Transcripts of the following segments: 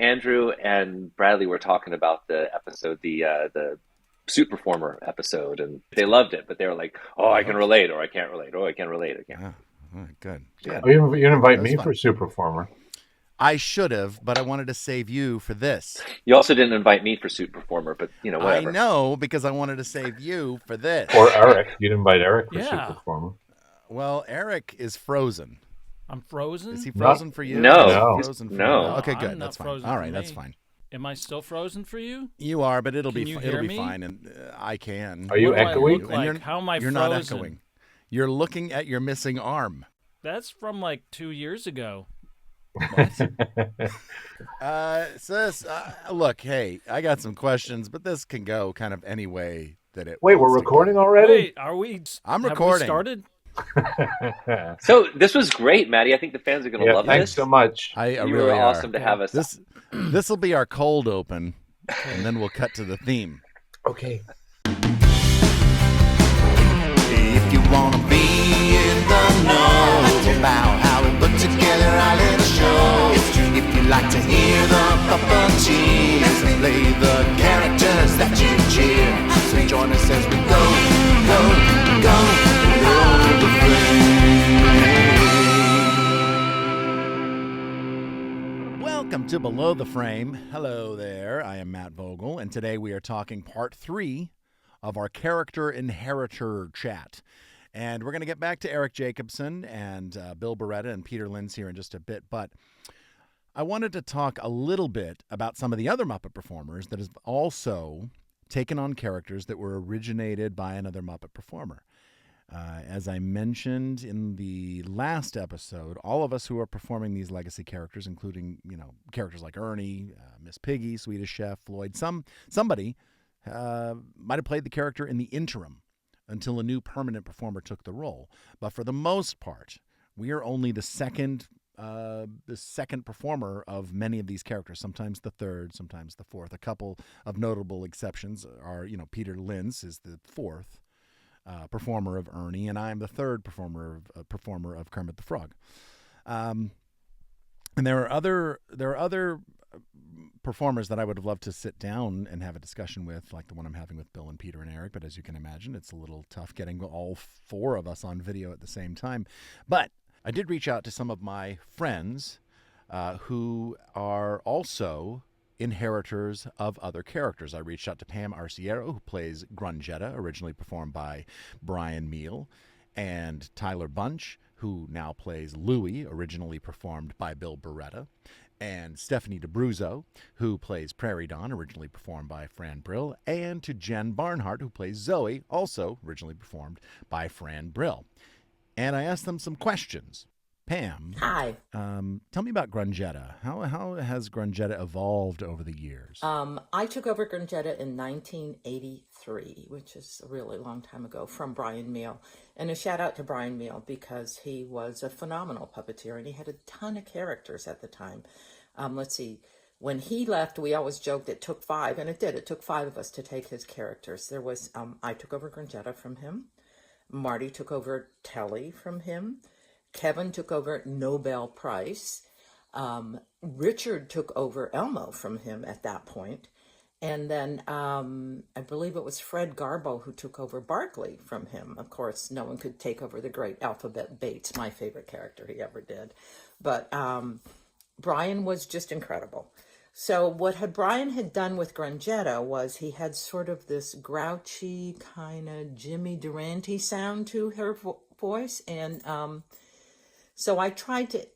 Andrew and Bradley were talking about the episode, the suit performer episode, and they loved it, but they were like, "Oh, I can relate, or I can't relate. Oh, I can relate. I can't." All right, good. Yeah. Oh, you didn't invite me for Super Performer. I should have, but I wanted to save you for this. You also didn't invite me for suit performer, but whatever. I know, because I wanted to save you for this. Or Eric. You didn't invite Eric for Super Performer. Well, Eric is frozen. I'm frozen? Is he frozen for you? No. Frozen for No. you? Okay, good. I'm That's not fine. frozen All for right, that's me. fine. Am I still frozen for you? You are, but it'll Can be you it'll hear be me? fine, and I can. Are you What do I echoing? look like? How am I You're frozen? not echoing. You're looking at your missing arm. That's from like 2 years ago. Sis, look, hey, I got some questions, but this can go kind of any way that it. Wait, we're wants to recording go. already? Wait, are we? I'm have recording. We started? So this was great, Maddie. I think the fans are going to love thanks this. so much. I You really were are. awesome to have us. This will be our cold open, and then we'll cut to the theme. Okay. If you want to be in the know about how we put together our little show, if you like to hear the puppeteers and play the characters that you cheer, so join us as we go below the frame. Welcome to Below the Frame. Hello there, I am Matt Vogel, and today we are talking part 3 of our character inheritor chat. And we're going to get back to Eric Jacobson and Bill Barretta and Peter Linz here in just a bit. But I wanted to talk a little bit about some of the other Muppet performers that have also taken on characters that were originated by another Muppet performer. As I mentioned in the last episode, all of us who are performing these legacy characters, including, characters like Ernie, Miss Piggy, Swedish Chef, Floyd, somebody might have played the character in the interim until a new permanent performer took the role. But for the most part, we are only the second performer of many of these characters, sometimes the third, sometimes the fourth. A couple of notable exceptions are, Peter Linz is the fourth performer of Ernie, and I am the third performer of Kermit the Frog. And there are other performers that I would have loved to sit down and have a discussion with, like the one I'm having with Bill and Peter and Eric. But as you can imagine, it's a little tough getting all 4 of us on video at the same time. But I did reach out to some of my friends who are also inheritors of other characters. I reached out to Pam Arciero, who plays Grundgetta, originally performed by Brian Meal, and Tyler Bunch, who now plays Louie, originally performed by Bill Barretta, and Stephanie DeBruzzo, who plays Prairie Dawn, originally performed by Fran Brill, and to Jen Barnhart, who plays Zoe, also originally performed by Fran Brill. And I asked them some questions. Pam. Hi. Tell me about Grundgetta. How has Grundgetta evolved over the years? I took over Grundgetta in 1983, which is a really long time ago, from Brian Meal. And a shout out to Brian Meal because he was a phenomenal puppeteer and he had a ton of characters at the time. Let's see. When he left, we always joked it took 5, and it did. It took 5 of us to take his characters. There was, I took over Grundgetta from him. Marty took over Telly from him. Kevin took over Nobel Price. Richard took over Elmo from him at that point. And then I believe it was Fred Garbo who took over Barkley from him. Of course, no one could take over the great Alphabet Bates, my favorite character he ever did. But Brian was just incredible. So what Brian had done with Grundgetta was he had sort of this grouchy kind of Jimmy Durante sound to her voice. And so I tried to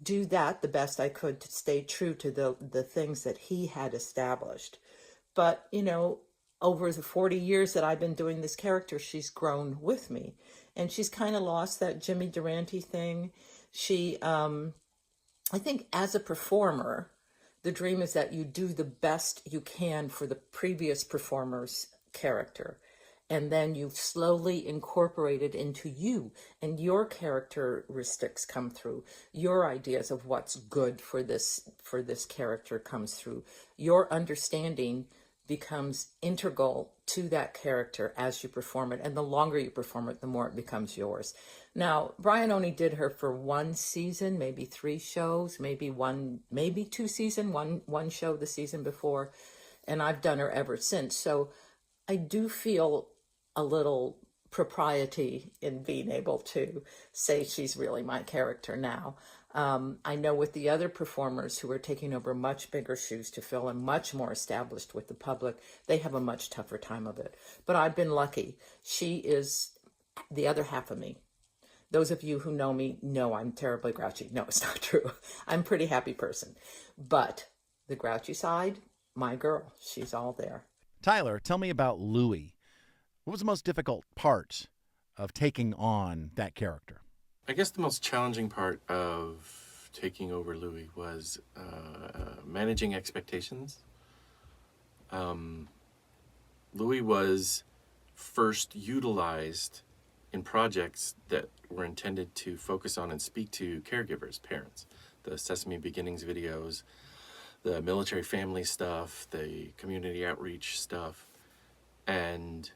do that the best I could to stay true to the things that he had established. But, over the 40 years that I've been doing this character, she's grown with me. And she's kind of lost that Jimmy Durante thing. She, I think as a performer, the dream is that you do the best you can for the previous performer's character. And then you slowly incorporate it into you, and your characteristics come through. Your ideas of what's good for this character comes through. Your understanding becomes integral to that character as you perform it. And the longer you perform it, the more it becomes yours. Now, Brian only did her for one season, maybe 3 shows, maybe 2 seasons, one show the season before. And I've done her ever since. So I do feel a little propriety in being able to say she's really my character now. I know with the other performers who are taking over much bigger shoes to fill and much more established with the public, they have a much tougher time of it. But I've been lucky. She is the other half of me. Those of you who know me know I'm terribly grouchy. No, it's not true. I'm a pretty happy person. But the grouchy side, my girl, she's all there. Tyler, tell me about Louie. What was the most difficult part of taking on that character? I guess the most challenging part of taking over Louie was managing expectations. Louie was first utilized in projects that were intended to focus on and speak to caregivers, parents. The Sesame Beginnings videos, the military family stuff, the community outreach stuff. And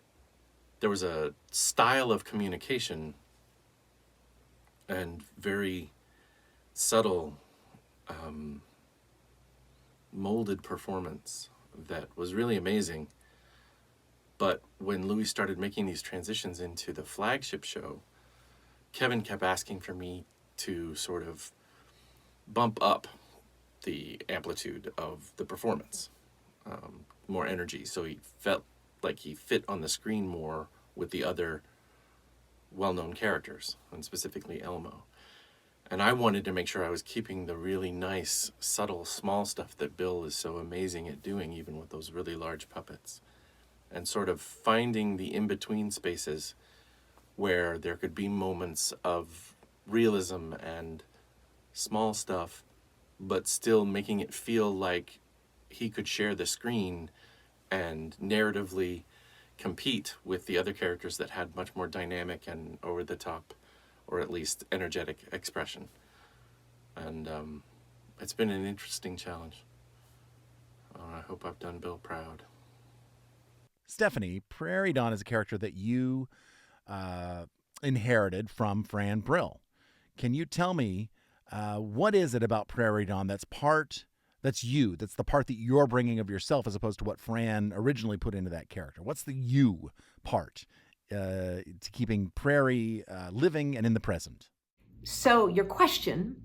there was a style of communication and very subtle, molded performance that was really amazing. But when Louie started making these transitions into the flagship show, Kevin kept asking for me to sort of bump up the amplitude of the performance, more energy, so he felt like he fit on the screen more with the other well-known characters, and specifically Elmo. And I wanted to make sure I was keeping the really nice, subtle, small stuff that Bill is so amazing at doing, even with those really large puppets, and sort of finding the in-between spaces where there could be moments of realism and small stuff, but still making it feel like he could share the screen and narratively compete with the other characters that had much more dynamic and over-the-top, or at least energetic expression. And it's been an interesting challenge. I hope I've done Bill proud. Stephanie, Prairie Dawn is a character that you inherited from Fran Brill. Can you tell me what is it about Prairie Dawn that's you, that's the part that you're bringing of yourself as opposed to what Fran originally put into that character? What's the you part to keeping Prairie living and in the present? So your question,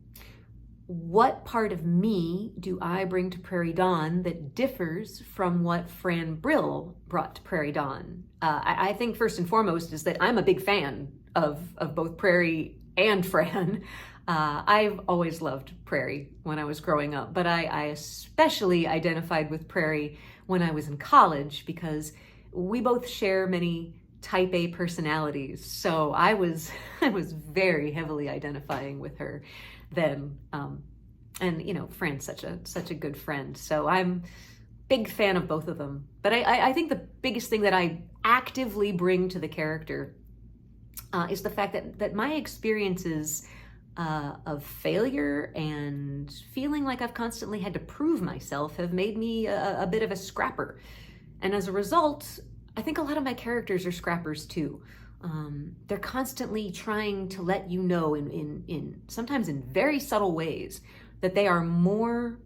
what part of me do I bring to Prairie Dawn that differs from what Fran Brill brought to Prairie Dawn? I think first and foremost is that I'm a big fan of both Prairie and Fran. I've always loved Prairie when I was growing up, but I especially identified with Prairie when I was in college because we both share many type A personalities. So I was very heavily identifying with her then. And you know, Fran's such a good friend. So I'm big fan of both of them. But I think the biggest thing that I actively bring to the character is the fact that my experiences of failure and feeling like I've constantly had to prove myself have made me a bit of a scrapper. And as a result, I think a lot of my characters are scrappers too. They're constantly trying to let you know in sometimes in very subtle ways that they are more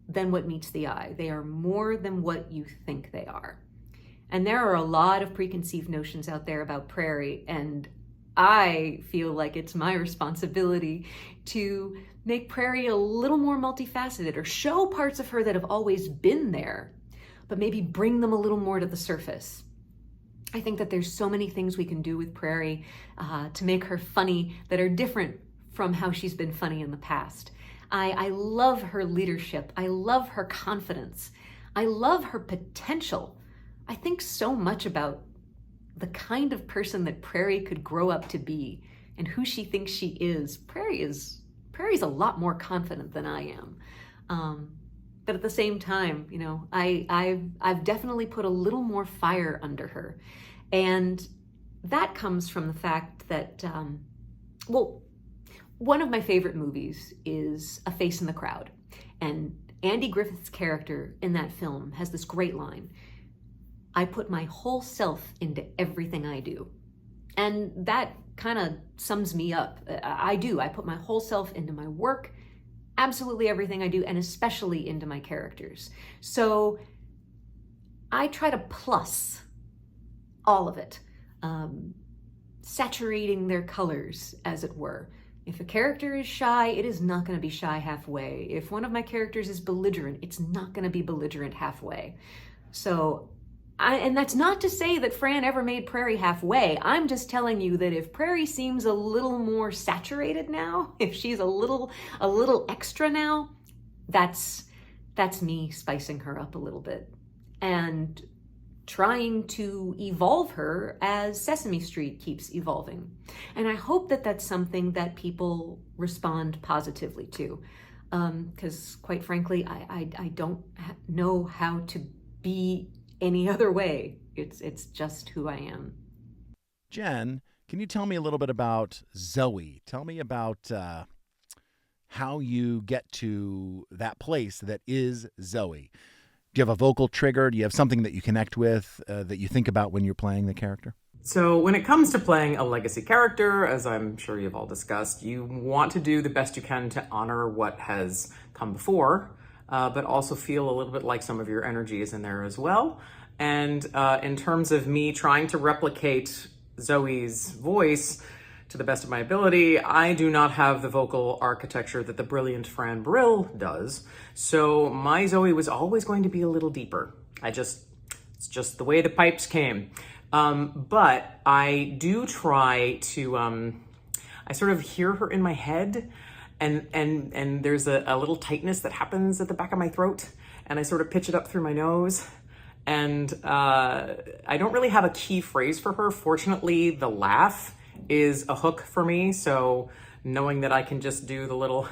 than what meets the eye. They are more than what you think they are. And there are a lot of preconceived notions out there about Prairie, and I feel like it's my responsibility to make Prairie a little more multifaceted or show parts of her that have always been there, but maybe bring them a little more to the surface. I think that there's so many things we can do with Prairie to make her funny that are different from how she's been funny in the past. I love her leadership. I love her confidence. I love her potential. I think so much about the kind of person that Prairie could grow up to be and who she thinks she is. Prairie's a lot more confident than I am. But at the same time, you know, I've definitely put a little more fire under her. And that comes from the fact that, one of my favorite movies is A Face in the Crowd. And Andy Griffith's character in that film has this great line I put my whole self into everything I do. And that kind of sums me up. I do. I put my whole self into my work, absolutely everything I do, and especially into my characters. So I try to plus all of it, saturating their colors, as it were. If a character is shy, it is not going to be shy halfway. If one of my characters is belligerent, it's not going to be belligerent halfway. So, and that's not to say that Fran ever made Prairie halfway. I'm just telling you that if Prairie seems a little more saturated now, if she's a little extra now, that's me spicing her up a little bit and trying to evolve her as Sesame Street keeps evolving. And I hope that that's something that people respond positively to. Because quite frankly, I don't know how to be any other way. It's just who I am. Jen, can you tell me a little bit about Zoe? Tell me about how you get to that place that is Zoe. Do you have a vocal trigger? Do you have something that you connect with, that you think about when you're playing the character? So when it comes to playing a legacy character, as I'm sure you've all discussed, you want to do the best you can to honor what has come before, but also feel a little bit like some of your energy is in there as well. And in terms of me trying to replicate Zoe's voice to the best of my ability, I do not have the vocal architecture that the brilliant Fran Brill does. So my Zoe was always going to be a little deeper. It's just the way the pipes came. But I do try to, I sort of hear her in my head, and there's a little tightness that happens at the back of my throat, and I sort of pitch it up through my nose. And I don't really have a key phrase for her. Fortunately, the laugh is a hook for me, so knowing that I can just do the little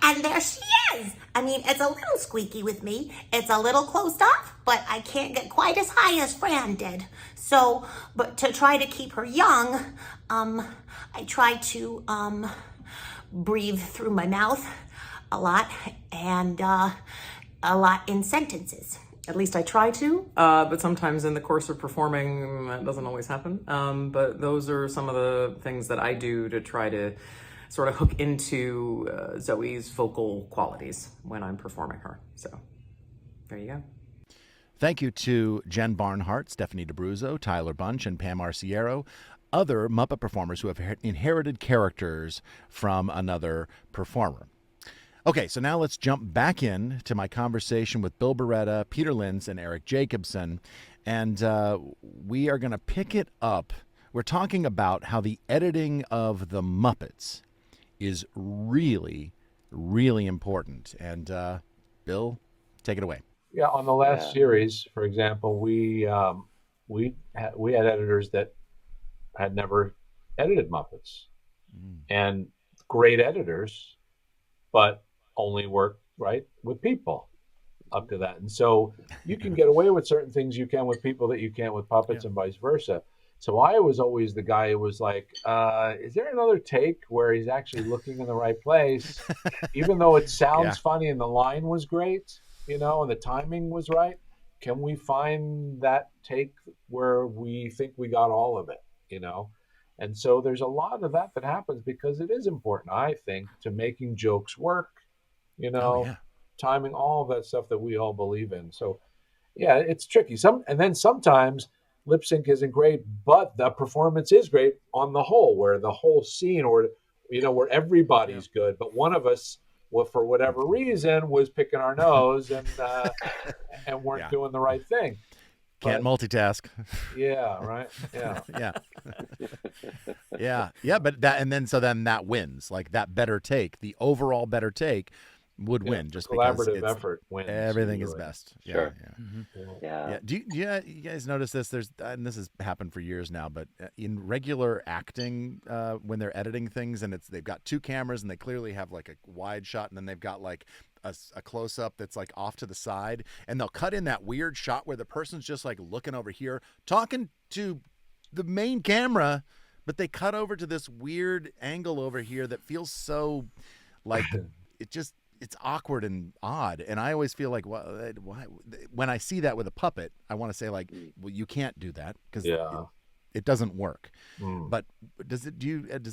and there she is. I mean, it's a little squeaky with me. It's a little closed off, but I can't get quite as high as Fran did. So, but to try to keep her young, I try to breathe through my mouth a lot and a lot in sentences. At least I try to, but sometimes in the course of performing, that doesn't always happen. But those are some of the things that I do to try to sort of hook into Zoe's vocal qualities when I'm performing her. So there you go. Thank you to Jen Barnhart, Stephanie DeBruzzo, Tyler Bunch, and Pam Arciero, other Muppet performers who have inherited characters from another performer. Okay, so now let's jump back in to my conversation with Bill Barretta, Peter Linz, and Eric Jacobson, and we are going to pick it up. We're talking about how the editing of the Muppets is really, really important. And Bill, take it away. Yeah, on the last series, for example, we had editors that had never edited Muppets, and great editors, but only work right with people up to that. And so you can get away with certain things you can with people that you can't with puppets, and vice versa. So I was always the guy who was like, is there another take where he's actually looking in the right place? Even though it sounds funny and the line was great, and the timing was right, can we find that take where we think we got all of it, And so there's a lot of that happens because it is important, I think, to making jokes work, timing, all of that stuff that we all believe in. So, yeah, it's tricky. And then sometimes lip sync isn't great, but the performance is great on the whole, where the whole scene where everybody's good, but one of us, for whatever reason, was picking our nose and weren't doing the right thing. Can't multitask. Yeah, right. Yeah. Yeah. But then that wins. Like that better take, the overall better take would win. Just collaborative effort wins. Everything is best. Sure. Yeah. Do you guys notice this? And this has happened for years now, but in regular acting, when they're editing things and they've got two cameras and they clearly have like a wide shot and then they've got like a close up that's like off to the side, and they'll cut in that weird shot where the person's just like looking over here talking to the main camera, but they cut over to this weird angle over here that feels so like it's awkward and odd, and I always feel like, why? When I see that with a puppet, I want to say like, well, you can't do that because it doesn't work. But does it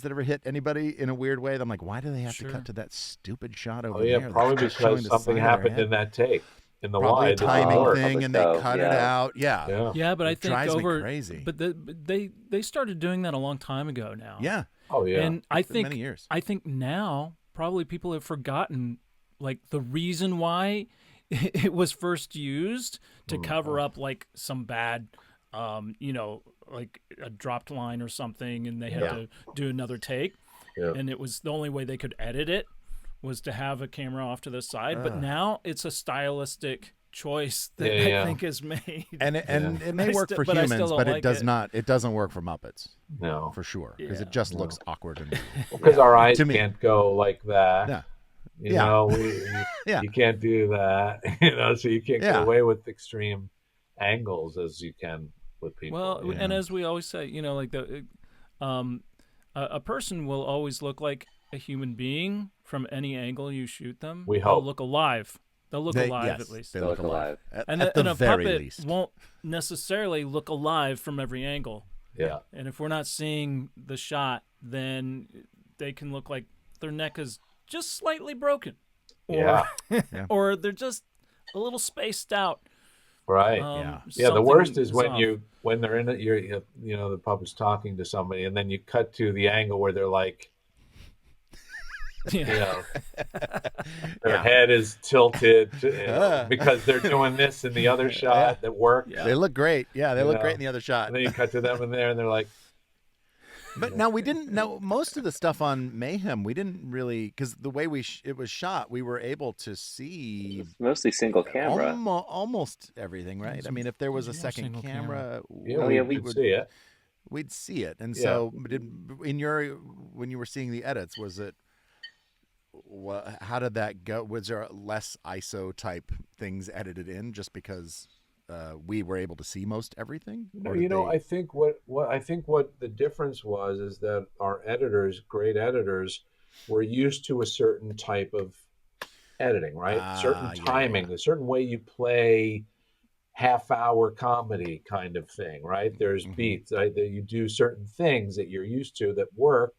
ever hit anybody in a weird way? I'm like, why do they have to cut to that stupid shot over there? Oh yeah, probably because something happened in that take. In the probably wide, a timing thing, and they cut it out. Yeah, but I think drives me over crazy. But they started doing that a long time ago now. Yeah. Oh yeah. And I think many years. I think now probably people have forgotten like the reason why it was first used to cover up like some bad, like a dropped line or something, and they had to do another take. Yeah. And it was the only way they could edit it was to have a camera off to the side. But now it's a stylistic choice that I think is made. And it may work for humans, but it does not. It doesn't work for Muppets. No, for sure, because it just looks awkward. And because our eyes can't go like that. Yeah. You know, you can't do that. So you can't get away with extreme angles as you can with people. Well, and as we always say, like a person will always look like a human being from any angle you shoot them. We hope. They'll look alive. They'll look alive at least. They look alive. And at a the very puppet least. won't necessarily look alive from every angle. Yeah. And if we're not seeing the shot, then they can look like their neck is just slightly broken. Or, or they're just a little spaced out. Right. The worst is when they're in it. The puppet's talking to somebody, and then you cut to the angle where they're like, their head is tilted because they're doing this in the other shot that worked. They look great. Yeah, they look great in the other shot. And then you cut to them in there, and they're like. But now we didn't know most of the stuff on Mayhem. We didn't really, because the way it was shot, we were able to see mostly single camera, almost everything, right? I mean, if there was a second camera, we'd see it. We'd see it, and so when you were seeing the edits, was it? How did that go? Was there less ISO type things edited in just because? We were able to see most everything. I think what the difference was is that our editors, great editors, were used to a certain type of editing, right? Certain timing, a certain way you play half-hour comedy kind of thing, right? There's beats that you do certain things that you're used to that work,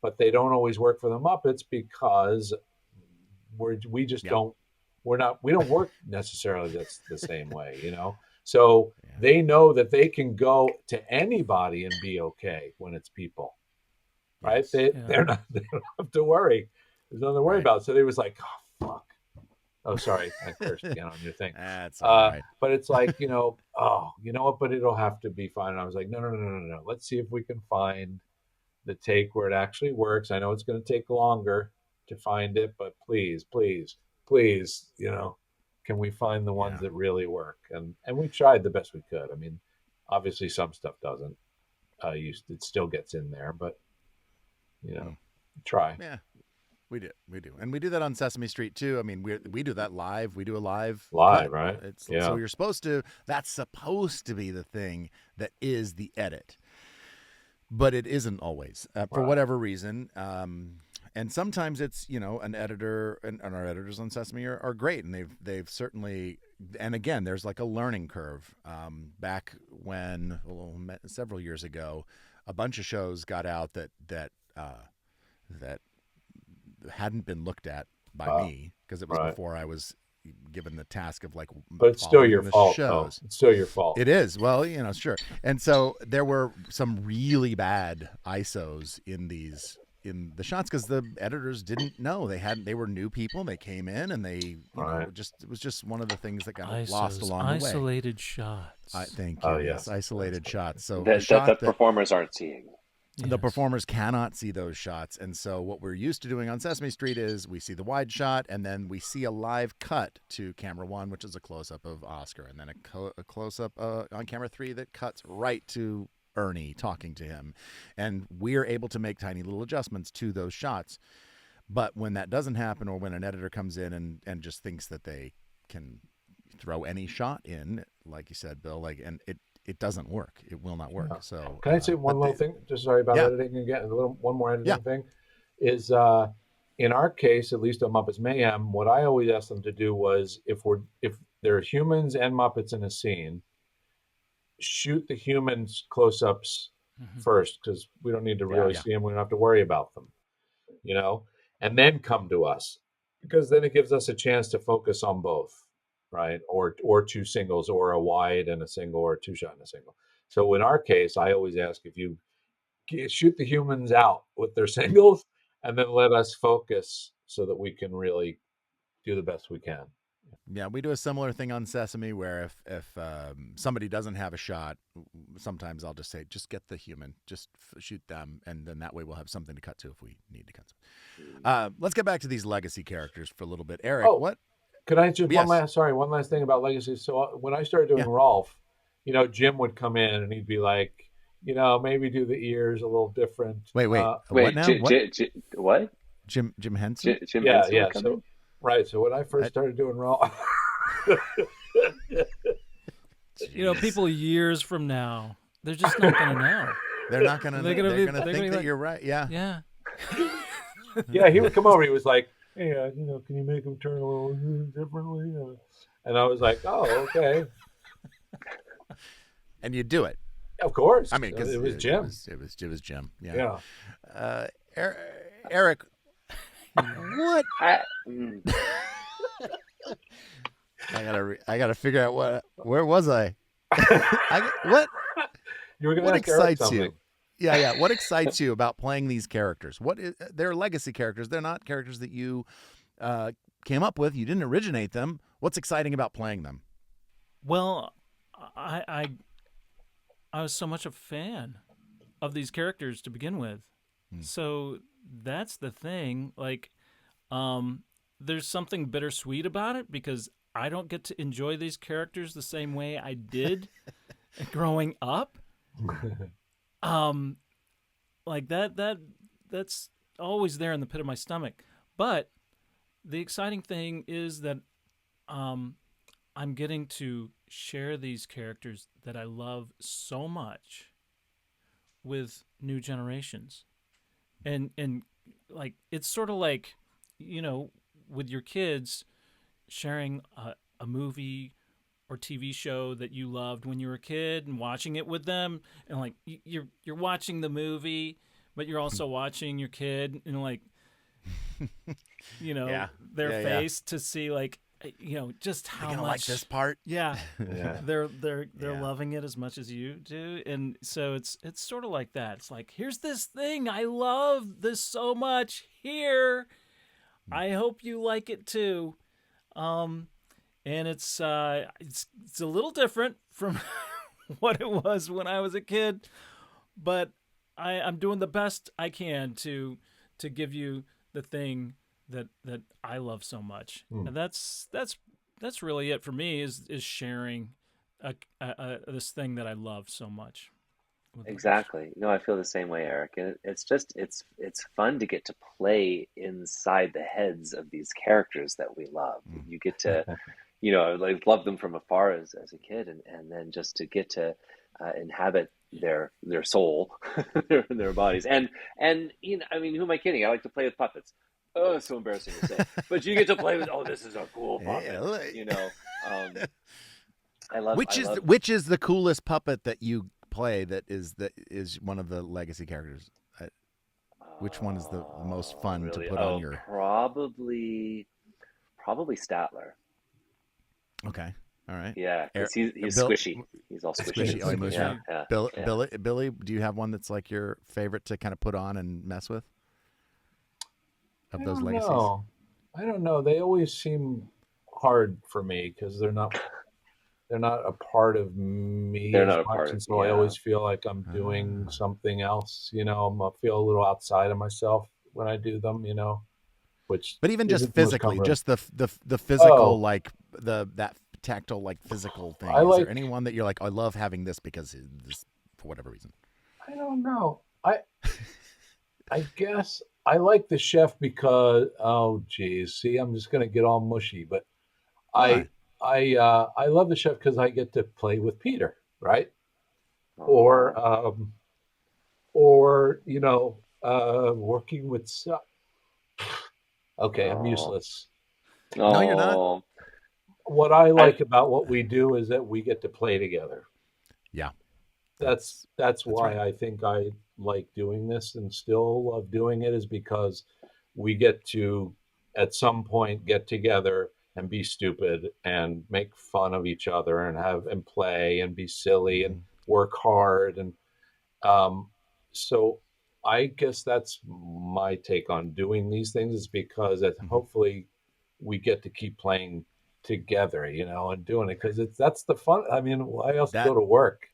but they don't always work for the Muppets because we just don't. We don't work necessarily the same way, So they know that they can go to anybody and be okay when it's people, right? They don't have to worry. There's nothing to worry about. So they was like, oh fuck. Oh, sorry, I cursed again on your thing. That's all right. But it's like, you know what? But it'll have to be fine. And I was like, no. Let's see if we can find the take where it actually works. I know it's going to take longer to find it, but please, can we find the ones that really work? And we tried the best we could. I mean, obviously some stuff doesn't. It still gets in there, but try. Yeah, we do, and we do that on Sesame Street too. I mean, we do that live. We do a live, cut. Right? So you're supposed to. That's supposed to be the thing that is the edit, but it isn't always for whatever reason. And sometimes it's, an editor, and our editors on Sesame are great, and they've certainly, and again, there's like a learning curve. Back when, several years ago, a bunch of shows got out that hadn't been looked at by me, because it was before I was given the task of but it's still your fault. It's still your fault. It is. Well, sure. And so there were some really bad ISOs in the shots because the editors didn't know they were new people. They came in and they it was just one of the things that got lost along the way. Isolated shots. Thank you. Yes, isolated shots. So that the performers aren't seeing. The performers cannot see those shots, and so what we're used to doing on Sesame Street is we see the wide shot, and then we see a live cut to camera 1, which is a close up of Oscar, and then a close up on camera 3 that cuts right to Ernie talking to him, and we're able to make tiny little adjustments to those shots. But when that doesn't happen, or when an editor comes in and just thinks that they can throw any shot in, like you said, Bill, and it doesn't work. It will not work. So can I say one little thing? Just sorry about editing again. One more editing thing is in our case, at least on Muppets Mayhem, what I always asked them to do was, if there are humans and Muppets in a scene, shoot the humans close-ups first, because we don't need to really see them. We don't have to worry about them, and then come to us, because then it gives us a chance to focus on both, right? Or two singles, or a wide and a single, or a two shot and a single. So in our case, I always ask if you shoot the humans out with their singles, and then let us focus so that we can really do the best we can. Yeah, we do a similar thing on Sesame, where if somebody doesn't have a shot, sometimes I'll just say, just get the human, just shoot them, and then that way we'll have something to cut to if we need to cut to. Let's get back to these legacy characters for a little bit. Eric, what? Could I just one last thing about legacy? So when I started doing Rowlf, Jim would come in and he'd be like, maybe do the ears a little different. Wait, what now? What? Jim Henson? Jim Henson yeah. So, right. So when I first started doing Rowlf, people years from now, they're just not going to know. They're not going to. They're going to think that like, you're right. Yeah. Yeah. Yeah. He would come over. He was like, "Hey, can you make them turn a little differently?" And I was like, "Oh, okay." And you do it. Of course. I mean, because it was Jim. It was Jim. Yeah. Eric, what? I gotta figure out where was I? What? You were gonna what ask excites Eric you? Yeah. What excites you about playing these characters? They're legacy characters. They're not characters that you came up with. You didn't originate them. What's exciting about playing them? Well, I was so much a fan of these characters to begin with. So that's the thing. Like, there's something bittersweet about it, because I don't get to enjoy these characters the same way I did growing up. Like that's always there in the pit of my stomach. But the exciting thing is that I'm getting to share these characters that I love so much with new generations. And like, it's sort of like, with your kids sharing a movie or TV show that you loved when you were a kid and watching it with them, and like you're watching the movie, but you're also watching your kid, and like, their face to see like, just how much like this part. Yeah. They're loving it as much as you do. And so it's sort of like that. It's like, here's this thing. I love this so much here. I hope you like it too. And it's a little different from what it was when I was a kid, but I'm doing the best I can to give you the thing that I love so much. And that's really it for me, is sharing this thing that I love so much. Exactly. No, I feel the same way, Eric. And it's fun to get to play inside the heads of these characters that we love. You get to, like, love them from afar as a kid, and then just to get to inhabit their soul, their bodies. And I mean, who am I kidding? I like to play with puppets. Oh, it's so embarrassing to say, but you get to play with. Oh, this is a cool puppet. I love. Which is the coolest puppet that you play? That is one of the legacy characters. Which one is the most fun really? To put on your? Probably Statler. Okay. All right. Yeah, because he's squishy. He's all squishy. Oh, yeah. Billy, do you have one that's like your favorite to kind of put on and mess with? Of those legacies? I don't know. They always seem hard for me because they're not a part of me. They're not a part. And so I always feel like I'm doing something else. I feel a little outside of myself when I do them. But even just physically, just the physical, like that tactile, like physical thing. Is there anyone that you're like, I love having this because this, for whatever reason? I don't know. I guess I like the chef because, oh geez, see, I'm just gonna get all mushy, but I love the chef because I get to play with Peter, right? Or working with Okay, I'm Oh. useless. No, you're not. Oh. What I like about what we do is that we get to play together. Yeah. That's why right. I think I like doing this and still love doing it, is because we get to at some point get together and be stupid and make fun of each other and play and be silly and work hard. And so I guess that's my take on doing these things, is because hopefully we get to keep playing together, and doing it, because that's the fun. I mean, why else go to work?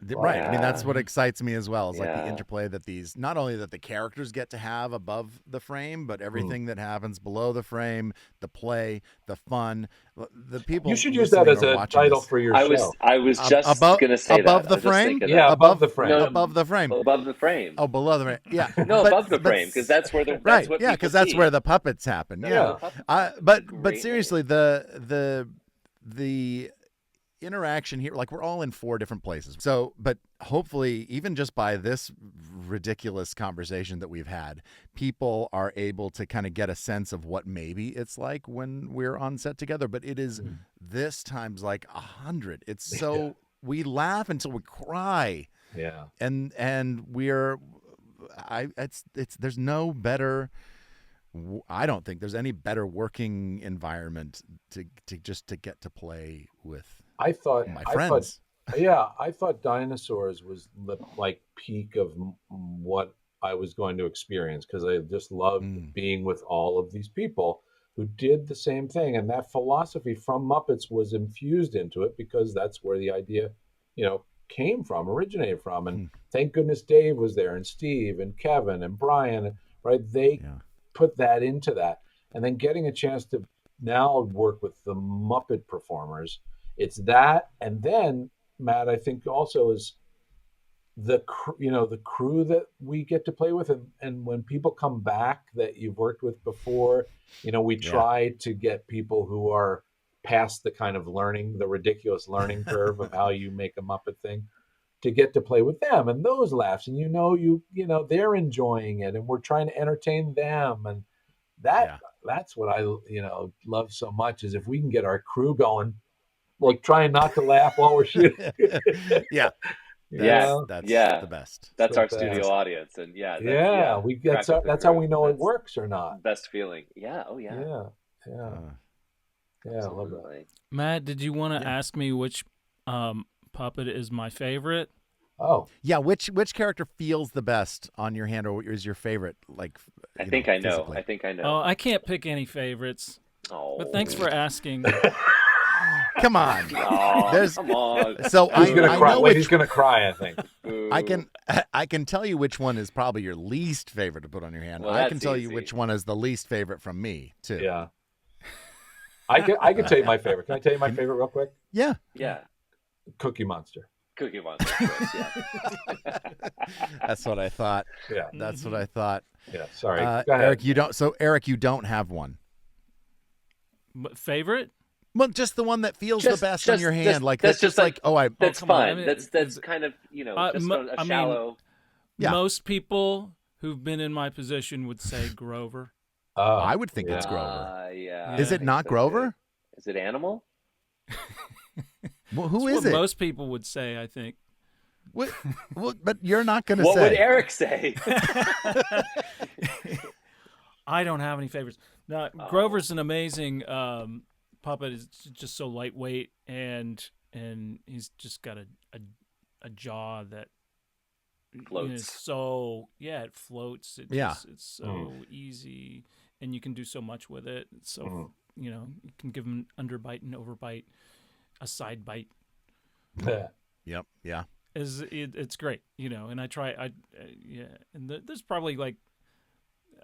Right. I mean, that's what excites me as well. Is like the Yeah. interplay that these, not only that the characters get to have above the frame, but everything that happens below the frame, the play, the fun, the people. You should use that as a title for your show. I was just gonna say above that. the I was just frame. thinking Yeah, that. above the frame. No, above the frame. Above the frame. Oh, below the frame. Yeah. No, above the frame, because that's where the right. that's what Yeah, people because that's see. where the puppets happen. That's Yeah. where the puppets But Great seriously, the interaction here, like we're all in 4 different places. So, but hopefully, even just by this ridiculous conversation that we've had, people are able to kind of get a sense of what maybe it's like when we're on set together. But it is this times like 100. It's so we laugh until we cry. Yeah. And we're there's no better. I don't think there's any better working environment to get to play with. I thought my friends. I thought Dinosaurs was the peak of what I was going to experience, because I just loved being with all of these people who did the same thing, and that philosophy from Muppets was infused into it, because that's where the idea, originated from. And thank goodness Dave was there, and Steve and Kevin and Brian, right? They put that into that, and then getting a chance to now work with the Muppet Performers. It's that, and then Matt, I think also is the crew that we get to play with, and when people come back that you've worked with before, we try to get people who are past the kind of the ridiculous learning curve of how you make a Muppet thing, to get to play with them, and those laughs, and they're enjoying it, and we're trying to entertain them, and that's what I love so much, is if we can get our crew going, trying not to laugh while we're shooting. That's the best. That's our studio audience, and that's how we know it works or not. Best feeling. Yeah. Oh yeah. I love that. Matt, did you want to ask me which puppet is my favorite? Oh yeah, which character feels the best on your hand, or is your favorite? I think I know. Oh, I can't pick any favorites. Oh, but thanks for asking. Come on. Oh, come on. So he's gonna cry. He's gonna cry, I think. I can tell you which one is probably your least favorite to put on your hand. Well, I can tell you which one is the least favorite from me too. Yeah. I can tell you my favorite. Can I tell you my favorite real quick? Yeah. Yeah. Cookie Monster. Cookie Monster. Yeah. That's what I thought. Yeah. That's what I thought. Yeah. Sorry. Eric, you don't. So Eric, you don't have one. Favorite? Well, just the one that feels the best on your hand. That's just like that's fine. I mean, that's kind of just a shallow. Most people who've been in my position would say Grover. I would think it's Grover. Yeah. Is it not Grover? Is it Animal? Well, who That's is what it? Most people would say, I think. What? But you're not going to say. What would Eric say? I don't have any favorites. No, Grover's an amazing puppet. Is just so lightweight, and he's just got a jaw that floats. It floats. It's so easy, and you can do so much with it. It's so you can give him an underbite and overbite, a side bite. Yep. Yeah. It's great, and I try. And there's probably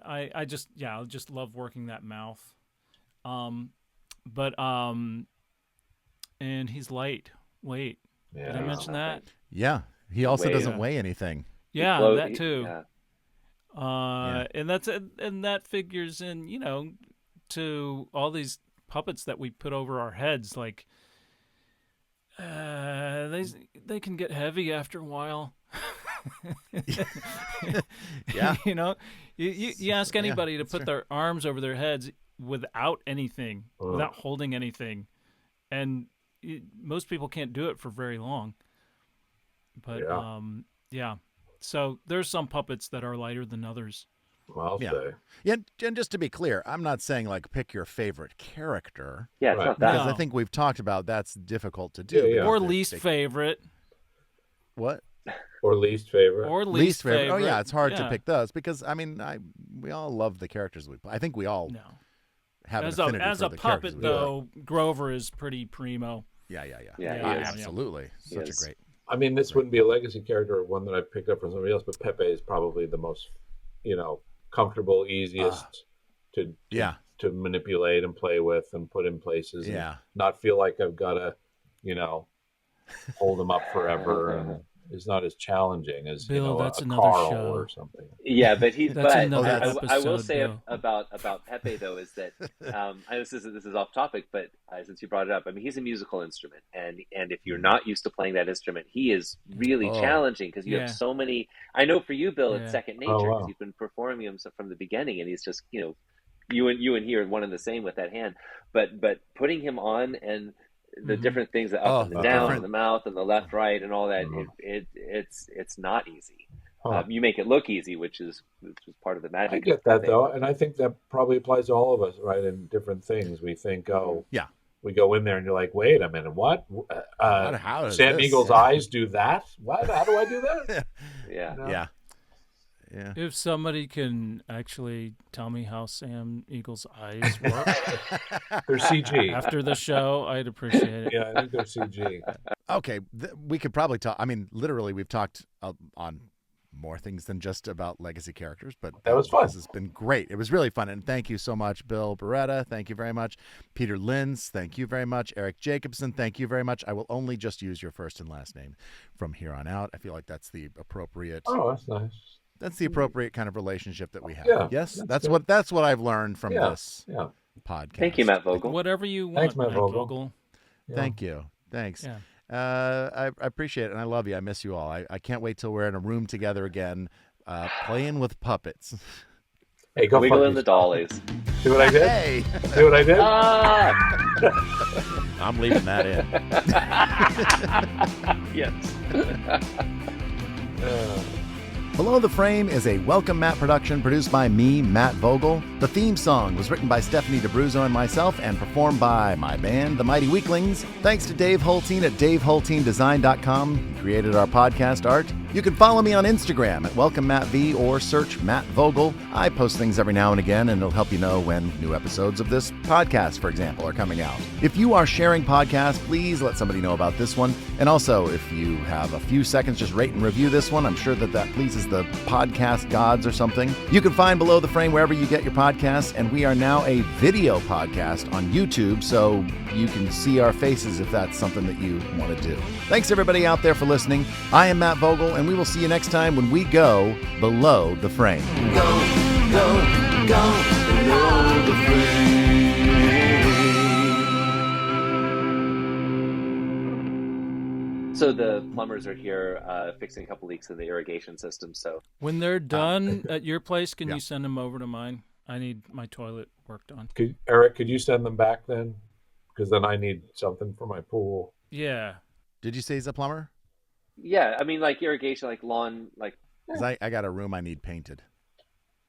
I just love working that mouth. And he's lightweight. Yeah. Did I mention that? Yeah. He also doesn't weigh anything. Yeah, that too. Yeah. And that figures in, to all these puppets that we put over our heads. They can get heavy after a while. Yeah. You know, you ask anybody to that's put true. their arms over their heads without anything, without holding anything, and most people can't do it for very long. But yeah. So there's some puppets that are lighter than others. Well, I'll Yeah. say. Yeah, and just to be clear, I'm not saying like pick your favorite character. Yeah, it's Right. not that. Because I No. think we've talked about that's difficult to do. Yeah, yeah. because Or they- least they- favorite. What? Or least favorite. Or Least favorite. Oh, yeah, favorite. it's hard to Yeah. pick those because, I mean, we all love the characters we play. I think we all No. have As an a affinity as for a the characters puppet we play. though, Grover is pretty primo. Yeah. Yeah, Yeah, he is. Absolutely. He Such a is. great. I mean, this wouldn't be a legacy character or one that I picked up from somebody else, but Pepe is probably the most, comfortable, easiest to manipulate and play with and put in places. And Yeah. not feel like I've got to, hold him up forever, and is not as challenging as Bill, that's a another Carl show. or something. Yeah, but he's. That's But another I will episode, say Bill. about Pepe though is that this is off topic, but since you brought it up, I mean he's a musical instrument, and if you're not used to playing that instrument, he is really challenging because you Yeah. have so many. I know for you, Bill, Yeah. it's second nature Oh, because wow. you've been performing him from the beginning, and he's just you and he are one and the same with that hand, but putting him on and the different things, the up and the down, and the mouth and the left, right, and all that. It's not easy. Huh. You make it look easy, which is part of the magic. I of get that Pepe. though, and I think that probably applies to all of us, right? In different things, we think, Yeah. we go in there and you're like, wait a minute, what? How does Sam this? Eagle's eyes do that? What? How do I do that? Yeah. Yeah. Yeah. If somebody can actually tell me how Sam Eagle's eyes work They're CG. after the show, I'd appreciate it. Yeah, I think they're CG. Okay. We could probably talk. I mean, literally, we've talked on more things than just about legacy characters, but That was fun. This has been great. It was really fun. And thank you so much, Bill Barretta. Thank you very much. Peter Linz. Thank you very much. Eric Jacobson. Thank you very much. I will only just use your first and last name from here on out. I feel like that's the appropriate. Oh, that's nice. That's the appropriate kind of relationship that we have. Yeah, Yes, that's that's what I've learned from Yeah, this yeah. podcast. Thank you, Matt Vogel. Whatever you want, Thanks, Matt Matt Vogel. Vogel. Yeah. Thank you. Thanks. Yeah. I appreciate it, and I love you. I miss you all. I can't wait till we're in a room together again, playing with puppets. Hey, go Wiggle fuck in the yourself. dollies. See what I did? Hey, See what I did? I'm leaving that in. Yes. Below the Frame is a Welcome Matt production produced by me, Matt Vogel. The theme song was written by Stephanie DeBruzzo and myself and performed by my band, The Mighty Weaklings. Thanks to Dave Holteen at DaveHolteenDesign.com. He created our podcast art. You can follow me on Instagram at WelcomeMattV or search Matt Vogel. I post things every now and again, and it'll help you know when new episodes of this podcast, for example, are coming out. If you are sharing podcasts, please let somebody know about this one. And also, if you have a few seconds, just rate and review this one. I'm sure that pleases the podcast gods or something. You can find Below the Frame wherever you get your podcasts, and we are now a video podcast on YouTube, so you can see our faces if that's something that you want to do. Thanks everybody out there for listening. I am Matt Vogel, and we will see you next time when we go Below the Frame. Go below the frame. So the plumbers are here fixing a couple leaks in the irrigation system. So When they're done at your place, can yeah. you send them over to mine? I need my toilet worked on. Eric, could you send them back then? Because then I need something for my pool. Yeah. Did you say he's a plumber? yeah, I mean like irrigation, like lawn, like 'Cause I got a room I need painted.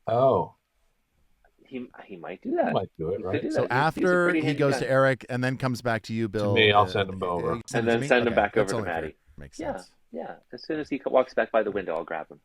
Oh, he might do that. I might do it, He right? could do So that. He's a after pretty he handy goes guy. to Eric and then comes back to you, Bill. me, I'll send him over. send And it to then me? send him Okay, back over that's to only fair. Maddie. Makes Yeah, sense. yeah. As soon as he walks back by the window, I'll grab him.